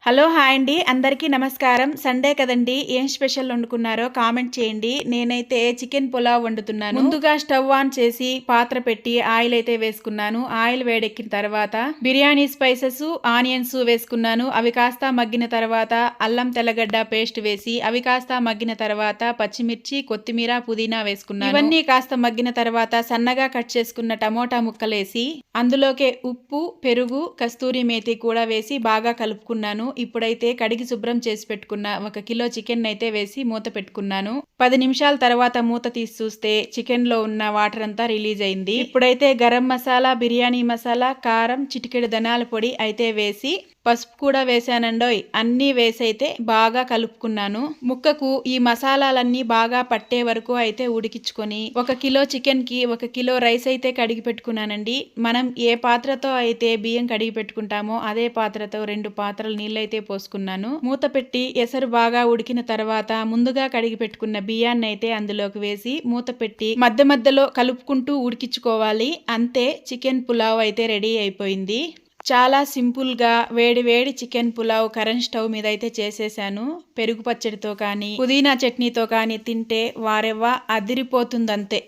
Hello hi అండి, అందరికీ నమస్కారం. సండే కదండి, ఏం స్పెషల్ వండుకున్నారో కామెంట్ చేయండి. నేనైతే చికెన్ పులావ్ వండుతున్నాను. ముందుగా స్టవ్ ఆన్ చేసి పాత్ర పెట్టి ఆయిల్ అయితే వేసుకున్నాను. ఆయిల్ వేడెక్కిన తర్వాత బిర్యానీ స్పైసెస్, ఆనియన్స్ వేసుకున్నాను. అవి కాస్త మగ్గిన తర్వాత అల్లం తెల్లగడ్డ పేస్ట్ వేసి అవి కాస్త మగ్గిన తర్వాత పచ్చిమిర్చి, కొత్తిమీర, పుదీనా వేసుకున్నాను. ఇవన్నీ కాస్త మగ్గిన తర్వాత సన్నగా కట్ చేసుకున్న టమోటా ముక్కలేసి అందులోకే ఉప్పు, పెరుగు, కస్తూరి మేతి కూడా వేసి బాగా కలుపుకున్నాను. ఇప్పుడైతే కడిగి శుభ్రం చేసి పెట్టుకున్న 1 కిలో చికెన్ అయితే వేసి మూత పెట్టుకున్నాను. 10 నిమిషాల తర్వాత మూత తీసి చూస్తే చికెన్ లో ఉన్న వాటర్ అంతా రిలీజ్ అయింది. ఇప్పుడైతే గరం మసాలా, బిర్యానీ మసాలా, కారం, చిటికెడు ధనియాల పొడి అయితే వేసి పసుపు కూడా వేసానండోయ్. అన్నీ వేసైతే బాగా కలుపుకున్నాను. ముక్కకు ఈ మసాలాలన్నీ బాగా పట్టే వరకు అయితే ఉడికించుకొని 1 కిలో చికెన్ కి 1 కిలో రైస్ అయితే కడిగి పెట్టుకున్నానండి. మనం ఏ పాత్రతో అయితే బియ్యం కడిగి పెట్టుకుంటామో అదే పాత్రతో 2 పాత్రలు నీళ్ళైతే పోసుకున్నాను. మూత పెట్టి ఎసరు బాగా ఉడికిన తర్వాత ముందుగా కడిగి పెట్టుకున్న బియ్యాన్ని అయితే అందులోకి వేసి మూత పెట్టి మధ్య మధ్యలో కలుపుకుంటూ ఉడికించుకోవాలి. అంతే, చికెన్ పులావ్ అయితే రెడీ అయిపోయింది. చాలా సింపుల్గా వేడి వేడి చికెన్ పులావ్ కరెంట్ స్టవ్ మీద అయితే చేసేసాను. పెరుగు పచ్చడితో కానీ పుదీనా చట్నీతో కానీ తింటే వారెవ్వా అదిరిపోతుందంతే.